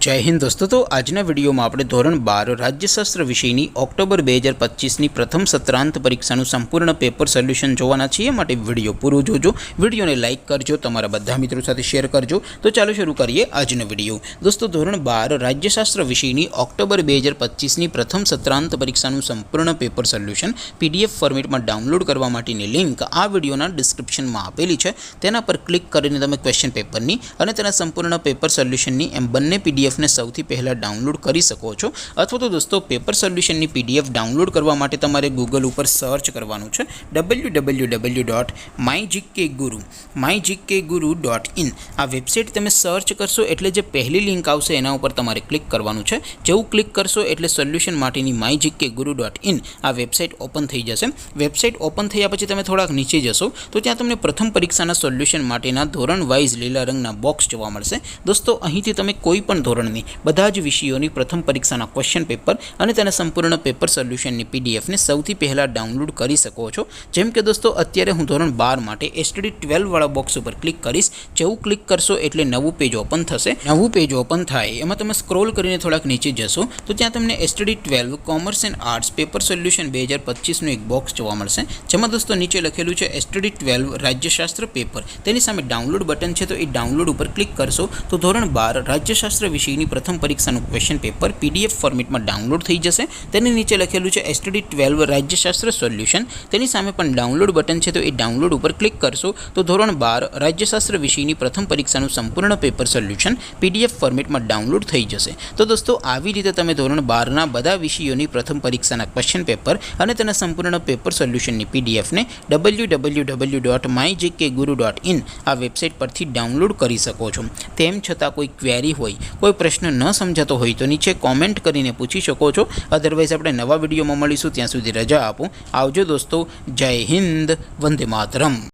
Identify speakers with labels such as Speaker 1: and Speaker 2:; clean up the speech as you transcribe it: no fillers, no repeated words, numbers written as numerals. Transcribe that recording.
Speaker 1: जय हिंद दोस्तों। तो आजना वीडियो में आपणे धोरण 12 राज्यशास्त्र विषयनी ऑक्टोबर 2025 प्रथम सत्रांत परीक्षाનું संपूर्ण पेपर सोल्यूशन જોવાના છીએ। માટે વિડીયો પૂરો જોજો, વિડીયોને લાઇક કરજો, તમારા બધા મિત્રો સાથે શેર કરજો। તો ચાલો શરૂ કરીએ આજનો વિડીયો। दोस्तों ધોરણ 12 राज्यशास्त्र વિષયની ઓક્ટોબર 2025 પ્રથમ સત્રાંત પરીક્ષાનું સંપૂર્ણ પેપર સોલ્યુશન પીડીએફ ફોર્મેટમાં ડાઉનલોડ કરવા માટેની લિંક આ વિડીયોના ડિસ્ક્રિપ્શનમાં આપેલી છે। તેના પર ક્લિક કરીને તમે ક્વેશ્ચન પેપરની અને તેના સંપૂર્ણ પેપર સોલ્યુશનની એમ બંને પીડીએફ ने સૌથી પહેલા ડાઉનલોડ કરી શકો છો। અથવા તો દોસ્તો પેપર સોલ્યુશનની પીડીએફ ડાઉનલોડ કરવા માટે તમારે ગૂગલ ઉપર સર્ચ કરવાનું છે www.mygkguru.in। આ વેબસાઇટ તમે સર્ચ કરશો એટલે જે પહેલી લિંક આવશે એના ઉપર તમારે ક્લિક કરવાનું છે। જેવું ક્લિક કરશો એટલે સોલ્યુશન માટેની mygkguru.in આ વેબસાઇટ ઓપન થઈ જશે। વેબસાઇટ ઓપન થયા પછી તમે થોડાક નીચે જશો તો ત્યાં તમને પ્રથમ પરીક્ષાના સોલ્યુશન માટેના ધોરણ વાઇઝ લીલા રંગના બોક્સ જોવા મળશે। દોસ્તો અહીંથી તમે કોઈ પણ ધોરણ બધા જ વિષયોની પ્રથમ પરીક્ષાના ક્વેશ્ચન પેપર અને તેના સંપૂર્ણ પેપર સોલ્યુશનની પીડીએફને સૌથી પહેલા ડાઉનલોડ કરી શકો છો। જેમ કે દોસ્તો અત્યારે હું ધોરણ 12 માટે એસટીડી 12 વાળા બોક્સ ઉપર ક્લિક કરીશ। જેવું ક્લિક કરશો એટલે નવું પેજ ઓપન થશે। નવું પેજ ઓપન થાય એમાં તમે સ્ક્રોલ કરીને થોડાક નીચે જશો તો ત્યાં તમને STD 12 commerce and arts paper solution 2025 નું એક બોક્સ જોવા મળશે। જેમાં દોસ્તો નીચે લખેલું છે એસટીડી 12 રાજ્યશાસ્ત્ર પેપર, તેની સામે ડાઉનલોડ બટન છે। તો એ ડાઉનલોડ ઉપર ક્લિક કરશો તો ધોરણ 12 રાજ્યશાસ્ત્ર વિષયની પ્રથમ પરીક્ષાનું ક્વેશ્ચન પેપર પીડીએફ ફોર્મેટમાં ડાઉનલોડ થઈ જશે। તેની નીચે લખેલું છે એસટીડી 12 રાજ્યશાસ્ત્ર સોલ્યુશન, તેની સામે પણ ડાઉનલોડ બટન છે। તો એ ડાઉનલોડ ઉપર ક્લિક કરશો તો ધોરણ 12 રાજ્યશાસ્ત્ર વિષયની પ્રથમ પરીક્ષાનું સંપૂર્ણ પેપર સોલ્યુશન પીડીએફ ફોર્મેટમાં ડાઉનલોડ થઈ જશે। તો દોસ્તો આવી રીતે તમે ધોરણ 12ના બધા વિષયોની પ્રથમ પરીક્ષાના ક્વેશ્ચન પેપર અને તેના સંપૂર્ણ પેપર સોલ્યુશનની પીડીએફને www.mygkguru.in આ વેબસાઇટ પરથી ડાઉનલોડ કરી શકો છો। તેમ છતાં કોઈ ક્વેરી હોય, કોઈ પ્રશ્ન ન સમજાતો હોય તો નીચે કોમેન્ટ કરીને પૂછી શકો છો। અધરવાઇઝ આપણે નવા વિડીયોમાં મળીશું, ત્યાં સુધી રજા આપો। આવજો દોસ્તો, જય હિન્દ, વંદે માતરમ।